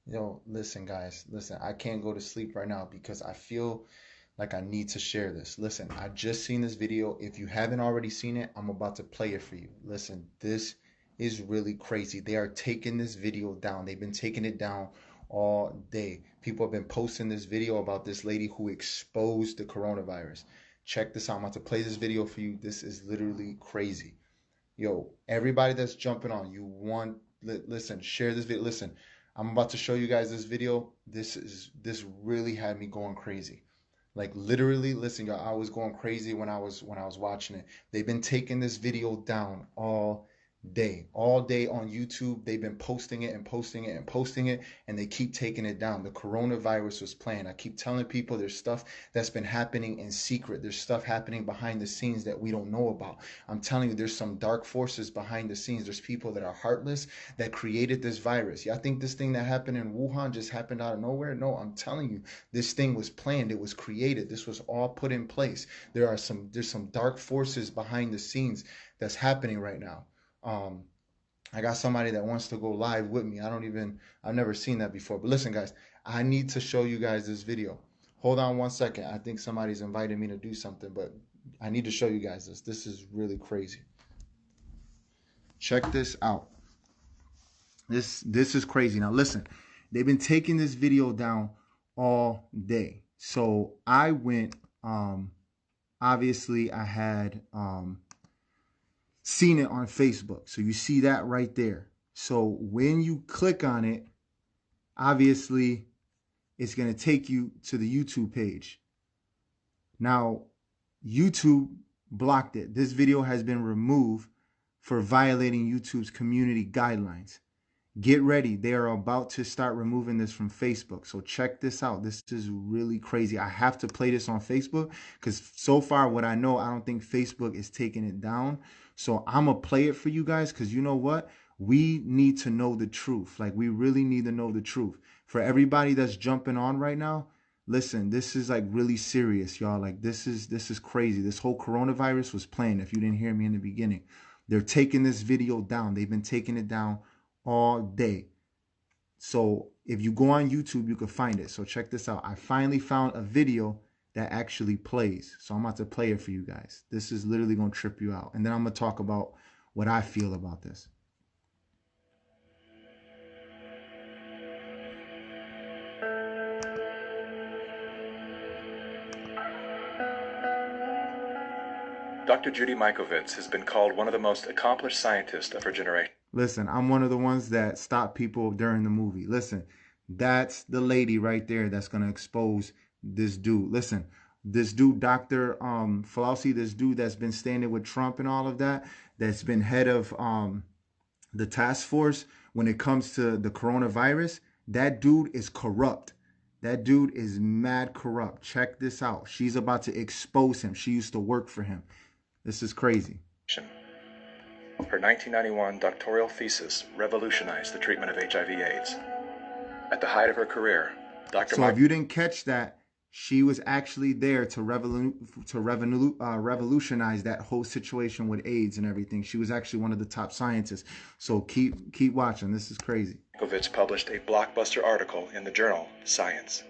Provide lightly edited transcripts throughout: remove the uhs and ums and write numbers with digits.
Yo, listen, guys, listen. I can't go to sleep right now because I feel like I need to share this. Listen, I just seen this video. If you haven't already seen it, I'm about to play it for you. Listen, this is really crazy. They are taking this video down. They've been taking it down all day. People have been posting this video about this lady who exposed the coronavirus. Check this out. I'm about to play this video for you. This is literally crazy. Yo, everybody that's jumping on, you want listen, share this video. Listen, I'm about to show you guys this video. This really had me going crazy. Like literally, listen, y'all, I was going crazy when I was watching it. They've been taking this video down all day on YouTube. They've been posting it and posting it and posting it, and they keep taking it down. The coronavirus was playing. I keep telling people there's stuff that's been happening in secret. There's stuff happening behind the scenes that we don't know about. I'm telling you, there's some dark forces behind the scenes. There's people that are heartless that created this virus. Y'all think this thing that happened in Wuhan just happened out of nowhere? No, I'm telling you, this thing was planned. It was created. This was all put in place. There's some dark forces behind the scenes that's happening right now. Um, I got somebody that wants to go live with me. I've never seen that before. But listen, guys, I need to show you guys this video. Hold on one second. I think somebody's invited me to do something, but I need to show you guys this. This is really crazy. Check this out. This is crazy. Now listen, they've been taking this video down all day. So I went, obviously I had seen it on Facebook. So you see that right there. So when you click on it, obviously it's going to take you to the YouTube page. Now, YouTube blocked it. This video has been removed for violating YouTube's community guidelines. Get ready. They are about to start removing this from Facebook. So check this out. This is really crazy. I have to play this on Facebook because so far what I know, I don't think Facebook is taking it down. So I'm going to play it for you guys because you know what? We need to know the truth. Like we really need to know the truth. For everybody that's jumping on right now, listen, this is like really serious, y'all. Like this is crazy. This whole coronavirus was planned. If you didn't hear me in the beginning, they're taking this video down. They've been taking it down all day. So if you go on YouTube, you can find it. So check this out. I finally found a video that actually plays. So I'm about to play it for you guys. This is literally going to trip you out. And then I'm going to talk about what I feel about this. Dr. Judy Mikovits has been called one of the most accomplished scientists of her generation. Listen, I'm one of the ones that stop people during the movie. Listen, that's the lady right there that's going to expose this dude. Listen, this dude, Dr. Fauci, this dude that's been standing with Trump and all of that, that's been head of the task force when it comes to the coronavirus, that dude is corrupt. That dude is mad corrupt. Check this out. She's about to expose him. She used to work for him. This is crazy. Her 1991 doctoral thesis revolutionized the treatment of HIV/AIDS. At the height of her career, Dr. So if you didn't catch that, she was actually there to revolutionize that whole situation with AIDS and everything. She was actually one of the top scientists. So keep watching. This is crazy. Mikovits published a blockbuster article in the journal Science.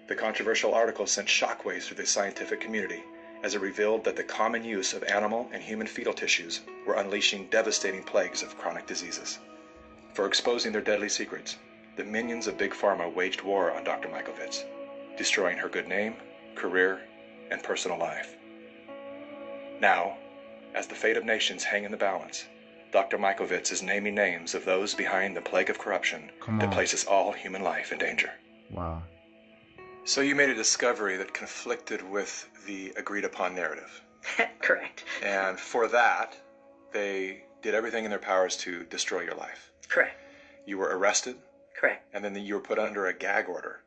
The controversial article sent shockwaves through the scientific community as it revealed that the common use of animal and human fetal tissues were unleashing devastating plagues of chronic diseases. For exposing their deadly secrets, the minions of Big Pharma waged war on Dr. Mikovits, destroying her good name, career, and personal life. Now, as the fate of nations hang in the balance, Dr. Mikovits is naming names of those behind the plague of corruption that places all human life in danger. Wow. So you made a discovery that conflicted with the agreed-upon narrative. Correct. And for that, they did everything in their powers to destroy your life. Correct. You were arrested. Correct. And then you were put under a gag order.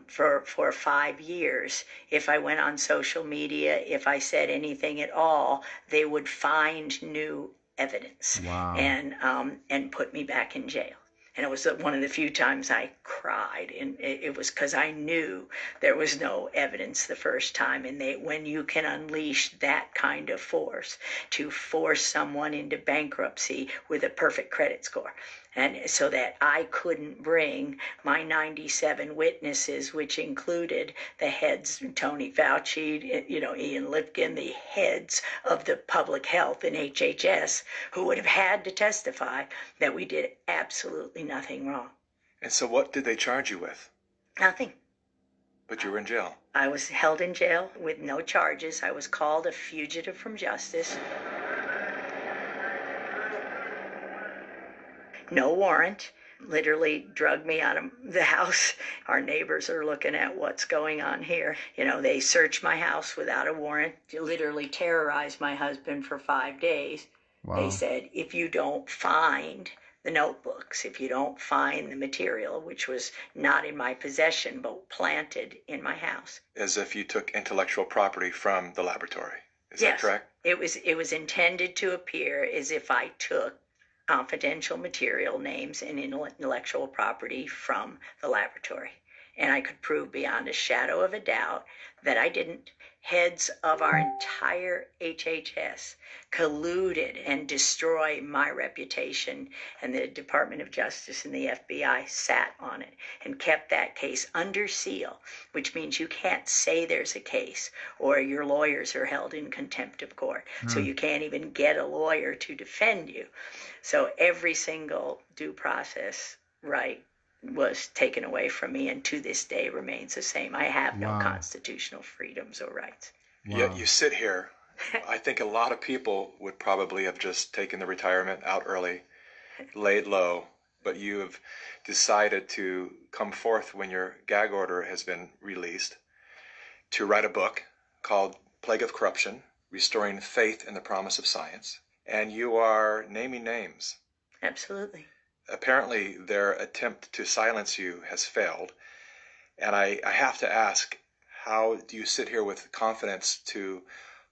For 5 years, if I went on social media, if I said anything at all, they would find new evidence. Wow. And put me back in jail. And it was one of the few times I cried, and it was because I knew there was no evidence the first time. And when you can unleash that kind of force to force someone into bankruptcy with a perfect credit score, And so that I couldn't bring my 97 witnesses, which included the heads, Tony Fauci, Ian Lipkin, the heads of the public health in HHS, who would have had to testify that we did absolutely nothing wrong. And so what did they charge you with? Nothing. But you were in jail. I was held in jail with no charges. I was called a fugitive from justice. No warrant. Literally drugged me out of the house. Our neighbors are looking at what's going on here. They searched my house without a warrant. Literally terrorized my husband for 5 days. Wow. They said, if you don't find the notebooks, if you don't find the material, which was not in my possession, but planted in my house. As if you took intellectual property from the laboratory. Is that correct? It was intended to appear as if I took confidential material, names, and intellectual property from the laboratory. And I could prove beyond a shadow of a doubt that I didn't. Heads of our entire HHS colluded and destroyed my reputation, and the Department of Justice and the FBI sat on it and kept that case under seal, which means you can't say there's a case, or your lawyers are held in contempt of court. So you can't even get a lawyer to defend you. So every single due process right was taken away from me, and to this day remains the same. I have no constitutional freedoms or rights. Yet you sit here. I think a lot of people would probably have just taken the retirement out early, laid low, but you have decided to come forth when your gag order has been released to write a book called Plague of Corruption, Restoring Faith in the Promise of Science, and you are naming names. Absolutely. Apparently, their attempt to silence you has failed. And I have to ask, how do you sit here with confidence to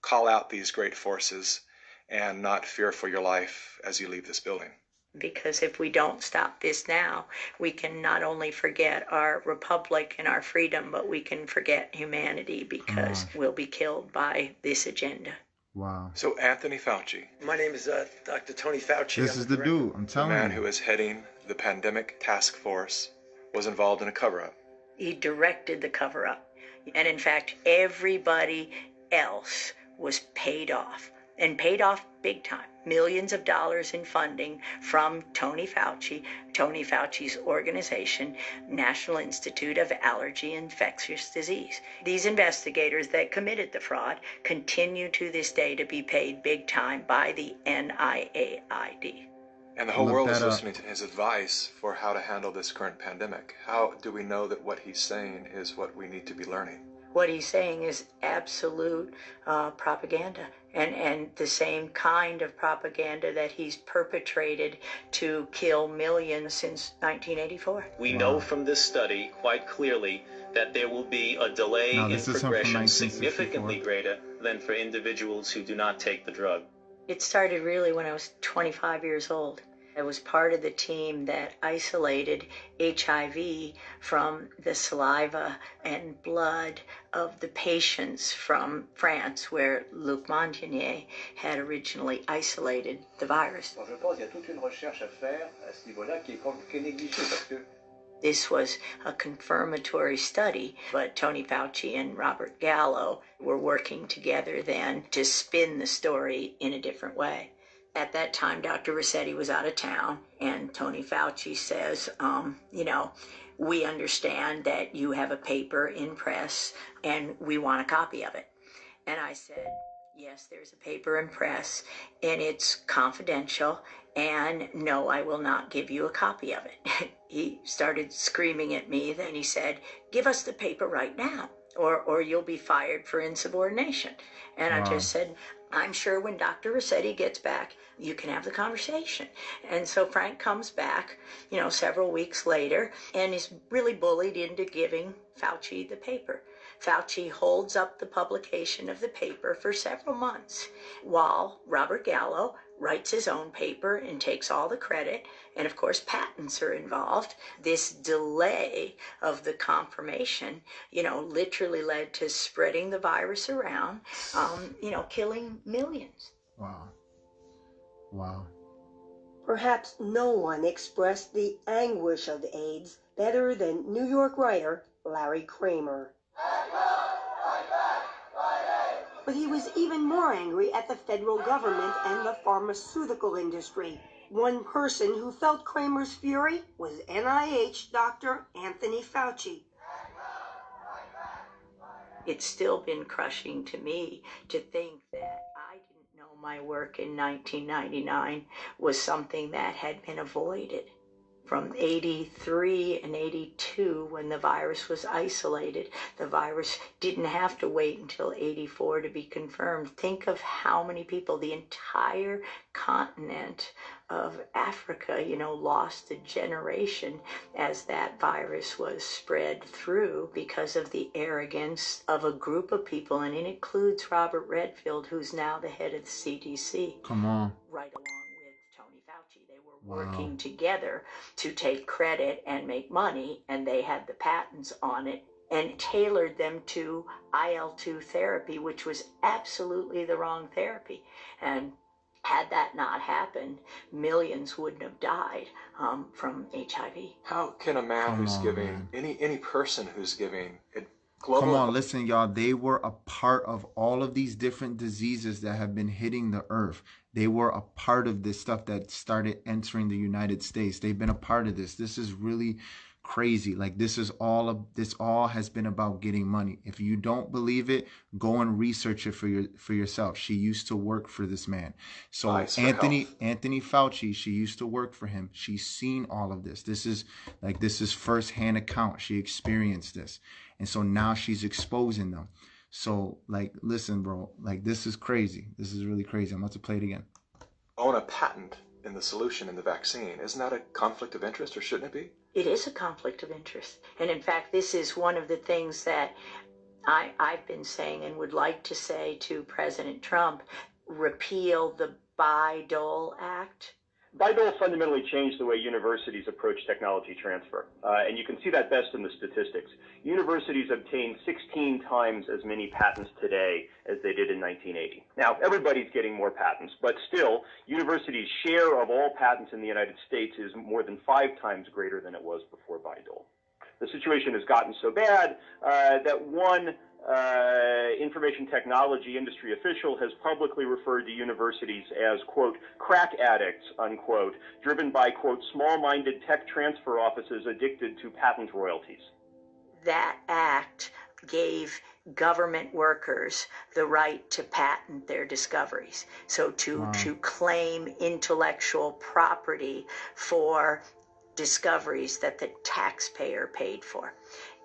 call out these great forces and not fear for your life as you leave this building? Because if we don't stop this now, we can not only forget our republic and our freedom, but we can forget humanity, because we'll be killed by this agenda. Wow. So Anthony Fauci. My name is Dr. Tony Fauci. This is the dude, I'm telling you. The man who is heading the pandemic task force was involved in a cover-up. He directed the cover-up. And in fact, everybody else was paid off, and paid off big time. Millions of dollars in funding from Tony Fauci, Tony Fauci's organization, National Institute of Allergy and Infectious Disease. These investigators that committed the fraud continue to this day to be paid big time by the NIAID. And the whole world is listening to his advice for how to handle this current pandemic. How do we know that what he's saying is what we need to be learning? What he's saying is absolute propaganda, and the same kind of propaganda that he's perpetrated to kill millions since 1984. We know from this study quite clearly that there will be a delay in progression significantly greater than for individuals who do not take the drug. It started really when I was 25 years old. I was part of the team that isolated HIV from the saliva and blood of the patients from France, where Luc Montagnier had originally isolated the virus. This was a confirmatory study, but Tony Fauci and Robert Gallo were working together then to spin the story in a different way. At that time, Dr. Rossetti was out of town, and Tony Fauci says, we understand that you have a paper in press, and we want a copy of it. And I said, yes, there's a paper in press, and it's confidential, and no, I will not give you a copy of it. He started screaming at me. Then he said, give us the paper right now, or you'll be fired for insubordination. And I just said, I'm sure when Dr. Rossetti gets back, you can have the conversation. And so Frank comes back, several weeks later, and is really bullied into giving Fauci the paper. Fauci holds up the publication of the paper for several months, while Robert Gallo writes his own paper and takes all the credit. And of course, patents are involved. This delay of the confirmation, literally led to spreading the virus around, killing millions. Wow. Perhaps no one expressed the anguish of AIDS better than New York writer Larry Kramer. But he was even more angry at the federal government and the pharmaceutical industry. One person who felt Kramer's fury was NIH Dr. Anthony Fauci. It's still been crushing to me to think that I didn't know my work in 1999 was something that had been avoided. From 83 and 82, when the virus was isolated, the virus didn't have to wait until 84 to be confirmed. Think of how many people, the entire continent of Africa, lost a generation as that virus was spread through because of the arrogance of a group of people, and it includes Robert Redfield, who's now the head of the CDC. Come on. Right along with Tony Fauci. They were working together to take credit and make money, and they had the patents on it and tailored them to IL-2 therapy, which was absolutely the wrong therapy. And had that not happened, millions wouldn't have died from HIV. How can a man who's giving, any person who's giving global... Come on, listen, y'all. They were a part of all of these different diseases that have been hitting the earth. They were a part of this stuff that started entering the United States. They've been a part of this. This is really crazy. Like, this all has been about getting money. If you don't believe it, go and research it for yourself. She used to work for this man. So Anthony Fauci, she used to work for him. She's seen all of this. This is firsthand account. She experienced this. And so now she's exposing them. So, like, listen, bro, like, this is crazy. This is really crazy. I'm about to play it again. Own a patent in the solution in the vaccine. Isn't that a conflict of interest, or shouldn't it be? It is a conflict of interest. And in fact, this is one of the things that I've been saying and would like to say to President Trump: repeal the Bayh-Dole Act. Bayh-Dole fundamentally changed the way universities approach technology transfer, and you can see that best in the statistics. Universities obtain 16 times as many patents today as they did in 1980. Now, everybody's getting more patents, but still, universities' share of all patents in the United States is more than 5 times greater than it was before Bayh-Dole. The situation has gotten so bad that one information technology industry official has publicly referred to universities as, quote, crack addicts, unquote, driven by, quote, small-minded tech transfer offices addicted to patent royalties. That act gave government workers the right to patent their discoveries. So to claim intellectual property for discoveries that the taxpayer paid for.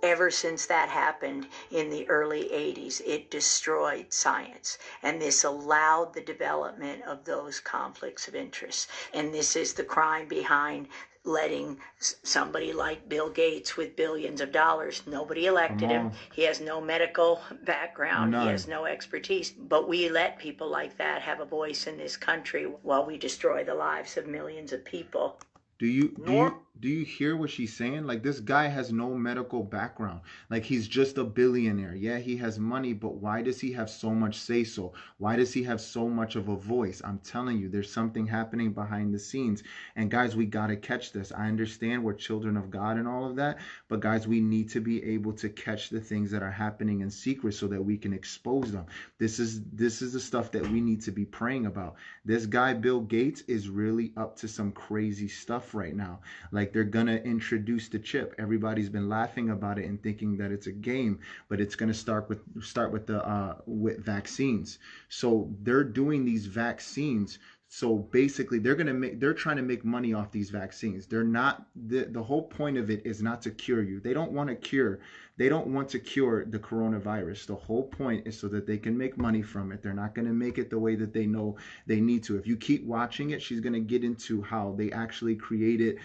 Ever since that happened in the early 80s, it destroyed science. And this allowed the development of those conflicts of interest. And this is the crime behind letting somebody like Bill Gates with billions of dollars, nobody elected him. He has no medical background. He has no expertise. But we let people like that have a voice in this country while we destroy the lives of millions of people. Do you hear what she's saying? Like, this guy has no medical background. Like, he's just a billionaire. Yeah, he has money, but why does he have so much say-so? Why does he have so much of a voice? I'm telling you, there's something happening behind the scenes. And guys, we got to catch this. I understand we're children of God and all of that, but guys, we need to be able to catch the things that are happening in secret so that we can expose them. This is the stuff that we need to be praying about. This guy, Bill Gates, is really up to some crazy stuff right now. Like, they're gonna introduce the chip. Everybody's been laughing about it and thinking that it's a game, but it's gonna start with vaccines. So they're doing these vaccines. So basically, they're trying to make money off these vaccines. They're not, the whole point of it is not to cure you. They don't want to cure the coronavirus. The whole point is so that they can make money from it. They're not going to make it the way that they know they need to. If you keep watching it, she's going to get into how they actually created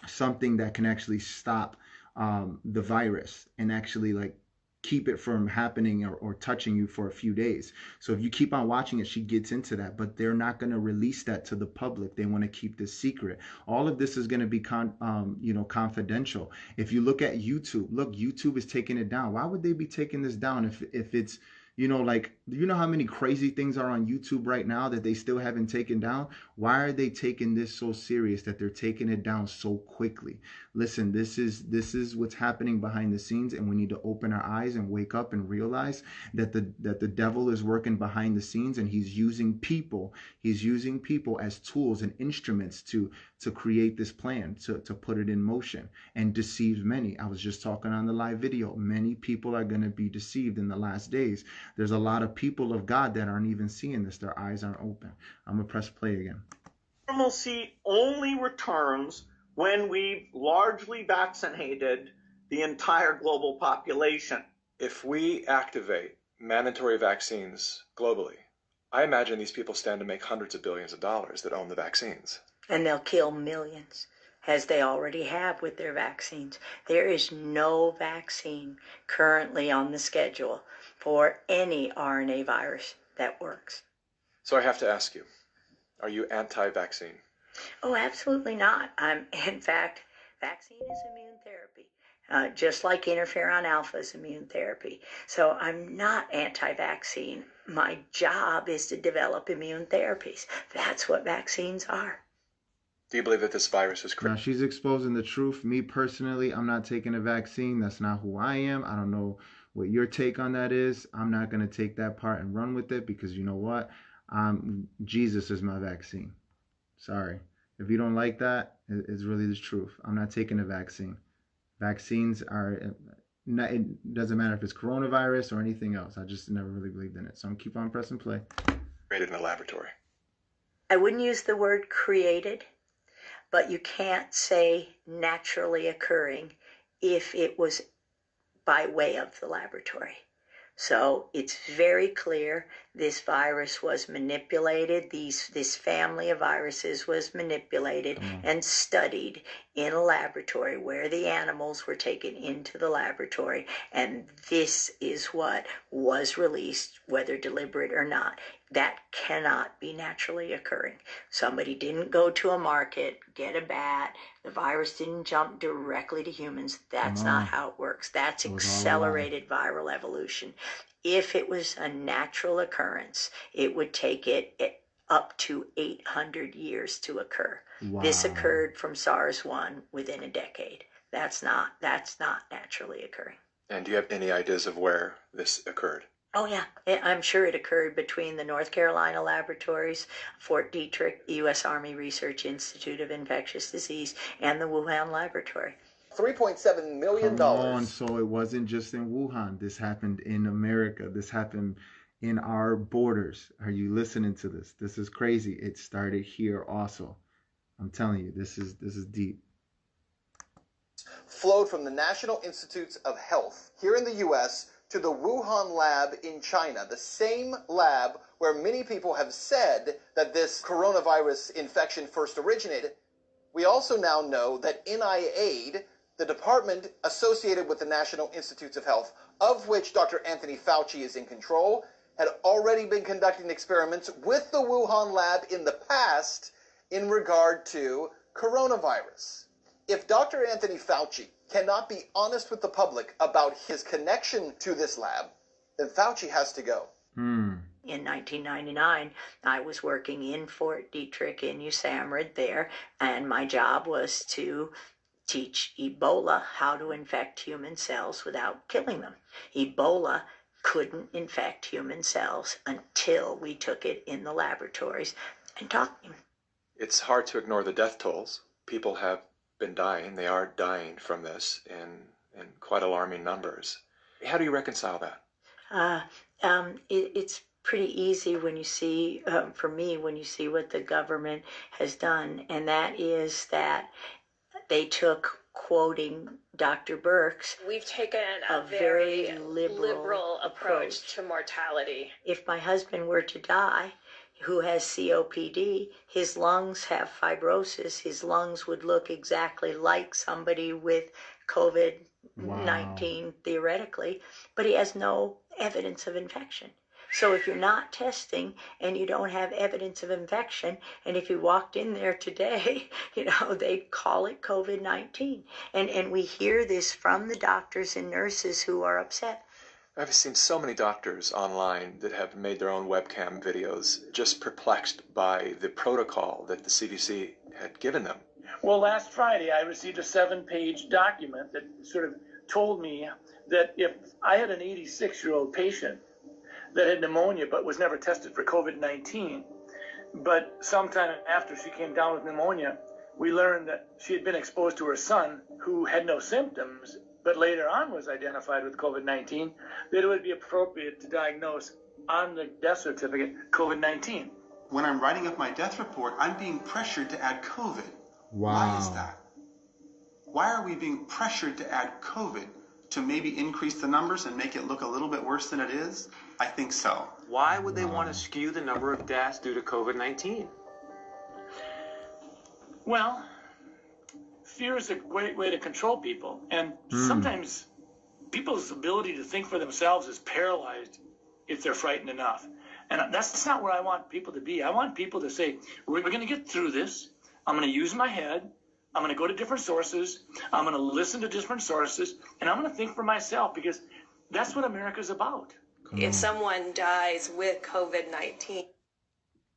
something that can actually stop the virus and actually, like, keep it from happening or touching you for a few days. So if you keep on watching it, she gets into that, but they're not going to release that to the public. They want to keep this secret. All of this is going to be confidential. If you look at YouTube, YouTube is taking it down. Why would they be taking this down if it's You know, like, you know how many crazy things are on YouTube right now that they still haven't taken down? Why are they taking this so serious that they're taking it down so quickly? Listen, this is what's happening behind the scenes, and we need to open our eyes and wake up and realize that the devil is working behind the scenes, and he's using people. He's using people as tools and instruments to create this plan, to put it in motion and deceive many. I was just talking on the live video. Many people are going to be deceived in the last days. There's a lot of people of God that aren't even seeing this. Their eyes aren't open. I'm going to press play again. Normalcy only returns when we've largely vaccinated the entire global population. If we activate mandatory vaccines globally, I imagine these people stand to make hundreds of billions of dollars that own the vaccines. And they'll kill millions, as they already have with their vaccines. There is no vaccine currently on the schedule for any RNA virus that works. So I have to ask you, are you anti-vaccine? Oh, absolutely not. In fact, vaccine is immune therapy, just like interferon alpha is immune therapy. So I'm not anti-vaccine. My job is to develop immune therapies. That's what vaccines are. Do you believe that this virus is Now, she's exposing the truth. Me personally, I'm not taking a vaccine. That's not who I am. I don't know what your take on that is. I'm not going to take that part and run with it, because you know what? Jesus is my vaccine. Sorry. If you don't like that, it's really the truth. I'm not taking a vaccine. Vaccines are not, it doesn't matter if it's coronavirus or anything else. I just never really believed in it. So I'm keep on pressing play. Created in a laboratory. I wouldn't use the word created, but you can't say naturally occurring if it was by way of the laboratory. So it's very clear this virus was manipulated. This family of viruses was manipulated and studied in a laboratory where the animals were taken into the laboratory. And this is what was released, whether deliberate or not. That cannot be naturally occurring. Somebody didn't go to a market, get a bat. The virus didn't jump directly to humans. That's not how it works. That's accelerated viral evolution. If it was a natural occurrence, it would take it up to 800 years to occur. Wow. This occurred from SARS-1 within a decade. That's not naturally occurring. And do you have any ideas of where this occurred? Oh, yeah. I'm sure it occurred between the North Carolina laboratories, Fort Detrick, U.S. Army Research Institute of Infectious Disease, and the Wuhan laboratory. $3.7 million. Come on, so it wasn't just in Wuhan. This happened in America. This happened in our borders. Are you listening to this? This is crazy. It started here also. I'm telling you, this is deep. Flowed from the National Institutes of Health here in the U.S. to the Wuhan lab in China, the same lab where many people have said that this coronavirus infection first originated. We also now know that NIAID, the department associated with the National Institutes of Health, of which Dr. Anthony Fauci is in control, had already been conducting experiments with the Wuhan lab in the past in regard to coronavirus. If Dr. Anthony Fauci cannot be honest with the public about his connection to this lab, then Fauci has to go. In 1999, I was working in Fort Detrick in USAMRIID there, and my job was to teach Ebola how to infect human cells without killing them. Ebola couldn't infect human cells until we took it in the laboratories and taught them. It's hard to ignore the death tolls. People have been dying. They are dying from this in quite alarming numbers. How do you reconcile that? It's pretty easy when you see, for me, when you see what the government has done, and that is that they took, quoting Dr. Birx, we've taken a very liberal approach to mortality. If my husband were to die, who has COPD, his lungs have fibrosis, his lungs would look exactly like somebody with COVID-19, theoretically, but he has no evidence of infection. So if you're not testing and you don't have evidence of infection, and if you walked in there today, they'd call it COVID-19. And we hear this from the doctors and nurses who are upset. I've seen so many doctors online that have made their own webcam videos, just perplexed by the protocol that the CDC had given them. Well, last Friday, I received a 7-page document that sort of told me that if I had an 86-year-old patient that had pneumonia but was never tested for COVID-19, but sometime after she came down with pneumonia, we learned that she had been exposed to her son, who had no symptoms, but later on was identified with COVID-19, that it would be appropriate to diagnose on the death certificate COVID-19. When I'm writing up my death report, I'm being pressured to add COVID. Wow. Why is that? Why are we being pressured to add COVID to maybe increase the numbers and make it look a little bit worse than it is? I think so. Why would they want to skew the number of deaths due to COVID-19? Well, fear is a great way to control people, and sometimes people's ability to think for themselves is paralyzed if they're frightened enough. And that's not where I want people to be. I want people to say, we're going to get through this. I'm going to use my head. I'm going to go to different sources. I'm going to listen to different sources, and I'm going to think for myself, because that's what America's about. If someone dies with COVID-19.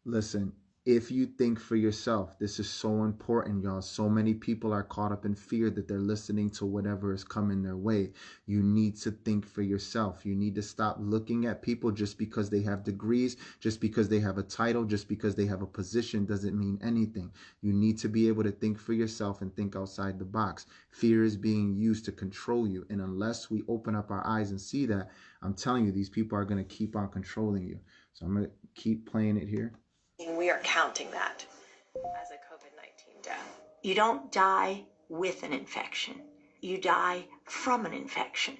Listen, if you think for yourself, this is so important, y'all. So many people are caught up in fear that they're listening to whatever is coming their way. You need to think for yourself. You need to stop looking at people just because they have degrees, just because they have a title, just because they have a position doesn't mean anything. You need to be able to think for yourself and think outside the box. Fear is being used to control you. And unless we open up our eyes and see that, I'm telling you, these people are going to keep on controlling you. So I'm going to keep playing it here. We are counting that as a COVID-19 death. You don't die with an infection. You die from an infection.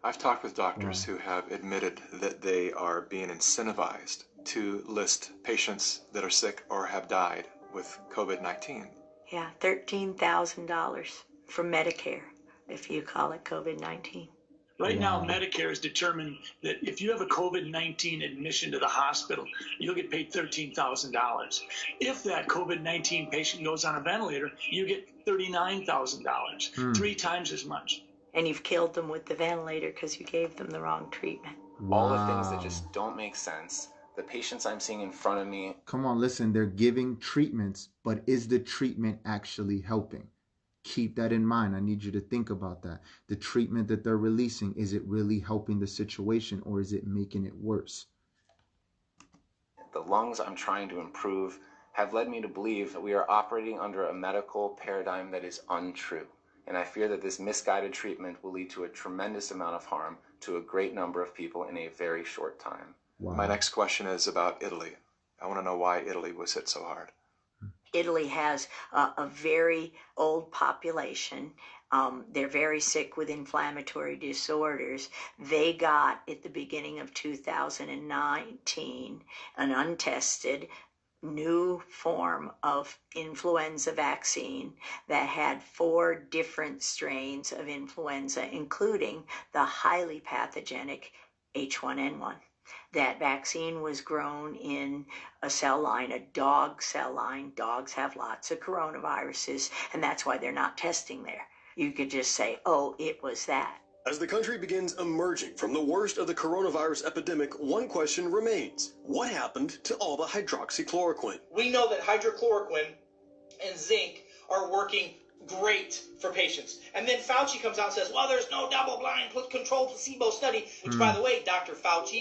I've talked with doctors who have admitted that they are being incentivized to list patients that are sick or have died with COVID-19. Yeah, $13,000 for Medicare, if you call it COVID-19. Right now, Medicare has determined that if you have a COVID-19 admission to the hospital, you'll get paid $13,000. If that COVID-19 patient goes on a ventilator, you get $39,000, 3 times as much. And you've killed them with the ventilator because you gave them the wrong treatment. All the things that just don't make sense. The patients I'm seeing in front of me. Come on, listen, they're giving treatments, but is the treatment actually helping? Keep that in mind. I need you to think about that. The treatment that they're releasing, is it really helping the situation or is it making it worse? The lungs I'm trying to improve have led me to believe that we are operating under a medical paradigm that is untrue. And I fear that this misguided treatment will lead to a tremendous amount of harm to a great number of people in a very short time. Wow. My next question is about Italy. I want to know why Italy was hit so hard. Italy has a very old population. They're very sick with inflammatory disorders. They got, at the beginning of 2019, an untested new form of influenza vaccine that had 4 different strains of influenza, including the highly pathogenic H1N1. That vaccine was grown in a cell line, a dog cell line. Dogs have lots of coronaviruses, and that's why they're not testing there. You could just say, oh, it was that. As the country begins emerging from the worst of the coronavirus epidemic, one question remains. What happened to all the hydroxychloroquine? We know that hydrochloroquine and zinc are working great for patients. And then Fauci comes out and says, well, there's no double-blind controlled placebo study, which, by the way, Dr. Fauci,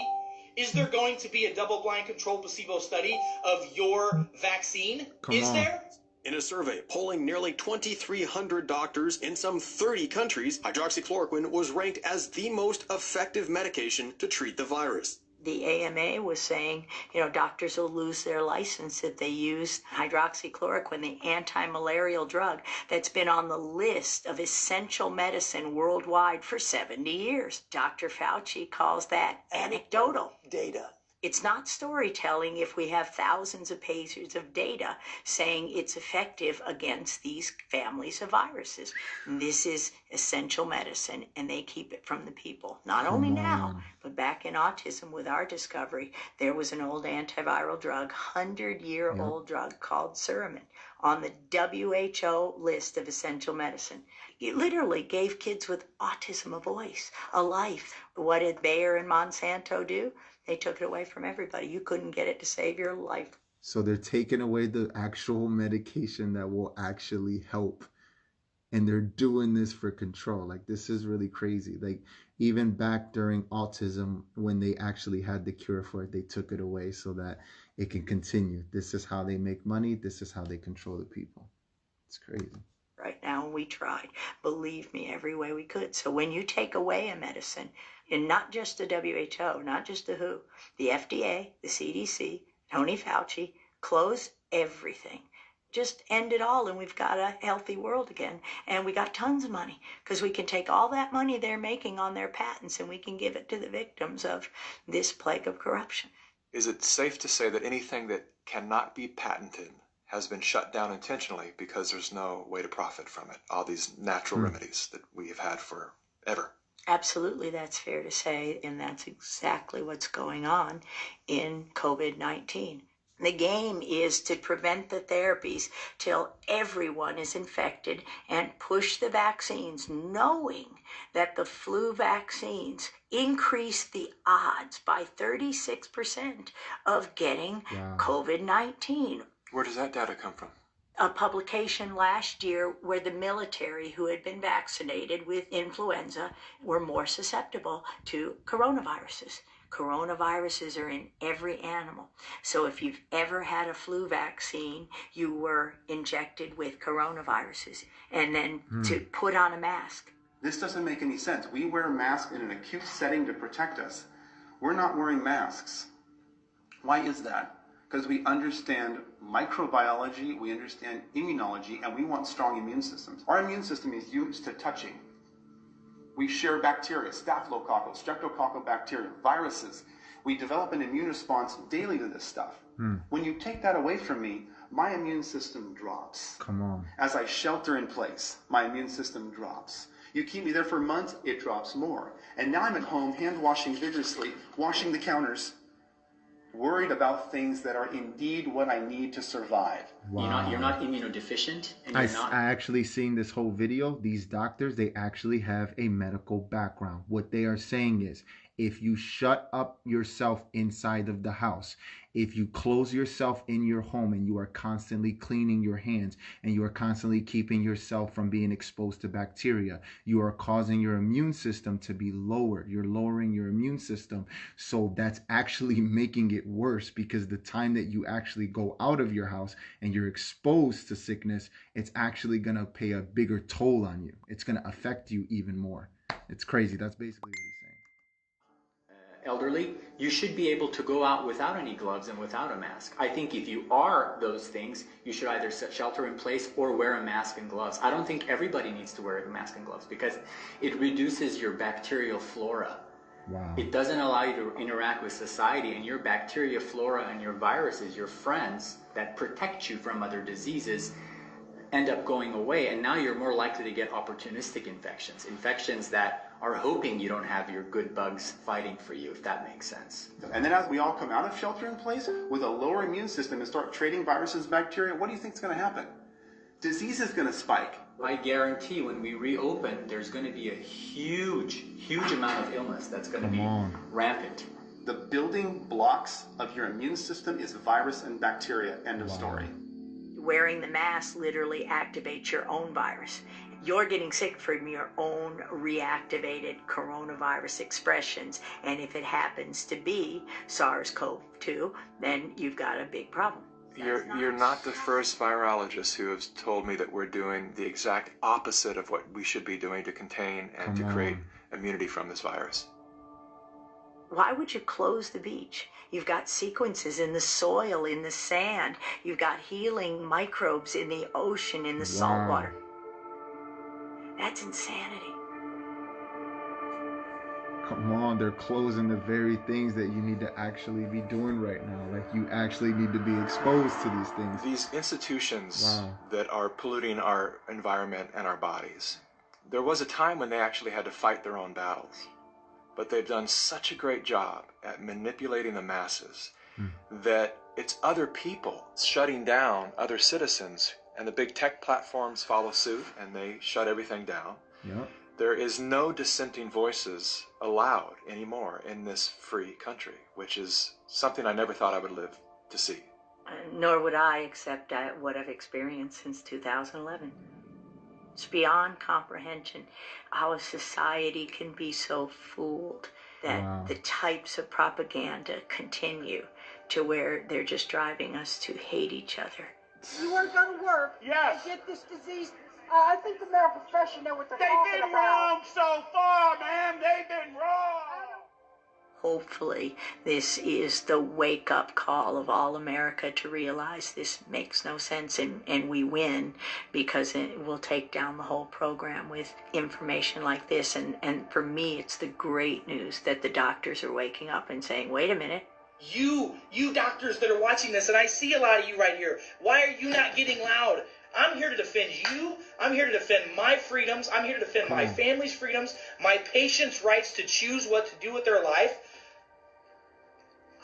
is there going to be a double-blind controlled placebo study of your vaccine? Is there? In a survey polling nearly 2,300 doctors in some 30 countries, hydroxychloroquine was ranked as the most effective medication to treat the virus. The AMA was saying, doctors will lose their license if they use hydroxychloroquine, the anti-malarial drug that's been on the list of essential medicine worldwide for 70 years. Dr. Fauci calls that anecdotal data. It's not storytelling if we have thousands of pages of data saying it's effective against these families of viruses. This is essential medicine, and they keep it from the people. Not only now, but back in autism with our discovery, there was an old antiviral drug, 100-year-old drug called Suramin on the WHO list of essential medicine. It literally gave kids with autism a voice, a life. What did Bayer and Monsanto do? They took it away from everybody. You couldn't get it to save your life. So they're taking away the actual medication that will actually help. And they're doing this for control. Like, this is really crazy. Like, even back during autism, when they actually had the cure for it, they took it away so that it can continue. This is how they make money. This is how they control the people. It's crazy. Right now, we tried, believe me, every way we could. So when you take away a medicine, and not just the WHO, not just the WHO, the FDA, the CDC, Tony Fauci, close everything. Just end it all, and we've got a healthy world again. And we got tons of money, because we can take all that money they're making on their patents and we can give it to the victims of this plague of corruption. Is it safe to say that anything that cannot be patented has been shut down intentionally because there's no way to profit from it? All these natural remedies that we have had forever. Absolutely, that's fair to say, and that's exactly what's going on in COVID-19. The game is to prevent the therapies till everyone is infected and push the vaccines, knowing that the flu vaccines increase the odds by 36% of getting COVID-19. Where does that data come from? A publication last year where the military who had been vaccinated with influenza were more susceptible to coronaviruses. Coronaviruses are in every animal. So if you've ever had a flu vaccine, you were injected with coronaviruses, and then to put on a mask. This doesn't make any sense. We wear masks in an acute setting to protect us. We're not wearing masks. Why is that? Because we understand microbiology, we understand immunology, and we want strong immune systems. Our immune system is used to touching. We share bacteria, staphylococcal, streptococcal bacteria, viruses. We develop an immune response daily to this stuff. When you take that away from me, my immune system drops. Come on. As I shelter in place, my immune system drops. You keep me there for months, it drops more. And now I'm at home, hand washing vigorously, washing the counters, worried about things that are indeed what I need to survive. Wow. You're not immunodeficient, and I actually seen this whole video. These doctors, they actually have a medical background. What they are saying is, if you shut up yourself inside of the house, if you close yourself in your home and you are constantly cleaning your hands and you are constantly keeping yourself from being exposed to bacteria, you are causing your immune system to be lowered. You're lowering your immune system. So that's actually making it worse, because the time that you actually go out of your house and you're exposed to sickness, it's actually going to pay a bigger toll on you. It's going to affect you even more. It's crazy. That's basically what he's saying. Elderly, you should be able to go out without any gloves and without a mask. I think if you are those things, you should either shelter in place or wear a mask and gloves. I don't think everybody needs to wear a mask and gloves, because it reduces your bacterial flora. Wow. It doesn't allow you to interact with society, and your bacteria flora and your viruses, your friends that protect you from other diseases, end up going away, and now you're more likely to get opportunistic infections that are hoping you don't have your good bugs fighting for you, if that makes sense. And then as we all come out of shelter in place with a lower immune system and start trading viruses, bacteria, what do you think is going to happen? Disease is going to spike. I guarantee when we reopen, there's going to be a huge amount of illness that's going to be rampant. The building blocks of your immune system is virus and bacteria, end of story. Wearing the mask literally activates your own virus. You're getting sick from your own reactivated coronavirus expressions. And if it happens to be SARS-CoV-2, then you've got a big problem. You're not the first virologist who has told me that we're doing the exact opposite of what we should be doing to contain and to create immunity from this virus. Why would you close the beach? You've got sequences in the soil, in the sand. You've got healing microbes in the ocean, in the salt water. That's insanity. Come on, they're closing the very things that you need to actually be doing right now. Like, you actually need to be exposed to these things. These institutions that are polluting our environment and our bodies, there was a time when they actually had to fight their own battles. But they've done such a great job at manipulating the masses that it's other people shutting down other citizens, and the big tech platforms follow suit and they shut everything down. Yep. There is no dissenting voices allowed anymore in this free country, which is something I never thought I would live to see. Nor would I accept what I've experienced since 2011. It's beyond comprehension how a society can be so fooled that the types of propaganda continue to where they're just driving us to hate each other. You want to go to work and get this disease? I think the medical profession know what they're talking about. They've been wrong so far, man. They've been wrong. Hopefully, this is the wake-up call of all America to realize this makes no sense, and we win, because it will take down the whole program with information like this. And for me, it's the great news that the doctors are waking up and saying, wait a minute. You doctors that are watching this, and I see a lot of you right here, why are you not getting loud? I'm here to defend you. I'm here to defend my freedoms. I'm here to defend my family's freedoms, my patients' rights to choose what to do with their life.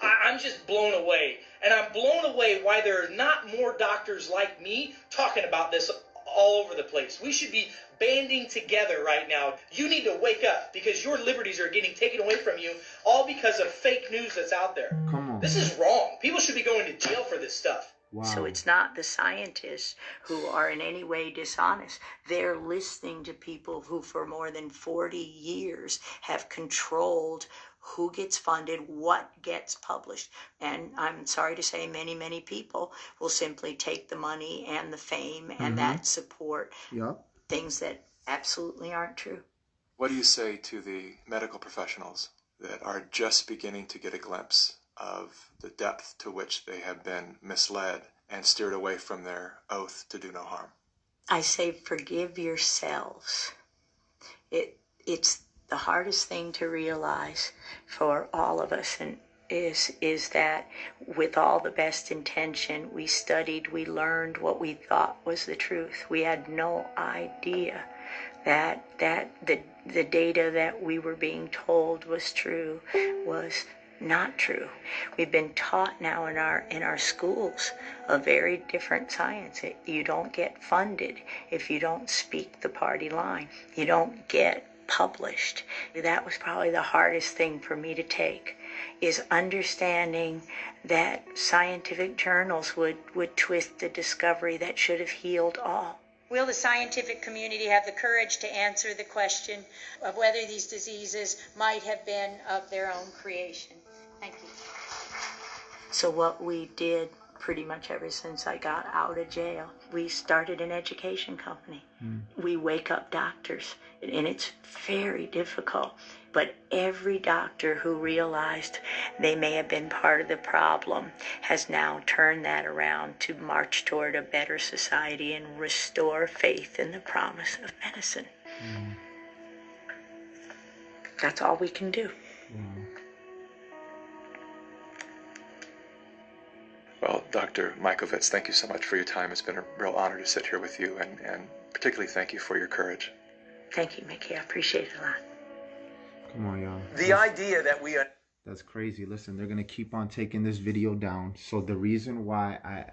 I'm just blown away. And I'm blown away why there are not more doctors like me talking about this all over the place. We should be banding together right now. You need to wake up, because your liberties are getting taken away from you, all because of fake news that's out there. Come on. This is wrong. People should be going to jail for this stuff. Wow. So it's not the scientists who are in any way dishonest. They're listening to people who for more than 40 years have controlled who gets funded, what gets published. And I'm sorry to say, many, many people will simply take the money and the fame and that support things that absolutely aren't true. What do you say to the medical professionals that are just beginning to get a glimpse of the depth to which they have been misled and steered away from their oath to do no harm? I say forgive yourselves. It's the hardest thing to realize for all of us, and is that with all the best intention, we studied, we learned what we thought was the truth. We had no idea that the data that we were being told was true was not true. We've been taught now in our schools a very different science. You don't get funded if you don't speak the party line. You don't get published. That was probably the hardest thing for me to take, is understanding that scientific journals would twist a discovery that should have healed all. Will the scientific community have the courage to answer the question of whether these diseases might have been of their own creation? Thank you. So what we did pretty much ever since I got out of jail, we started an education company. We wake up doctors, and it's very difficult. But every doctor who realized they may have been part of the problem has now turned that around to march toward a better society and restore faith in the promise of medicine. That's all we can do. Well, Dr. Mikovits, thank you so much for your time. It's been a real honor to sit here with you, and particularly thank you for your courage. Thank you, Mickey. I appreciate it a lot. Come on, y'all. The idea that we are... That's crazy. Listen, they're going to keep on taking this video down. So the reason why I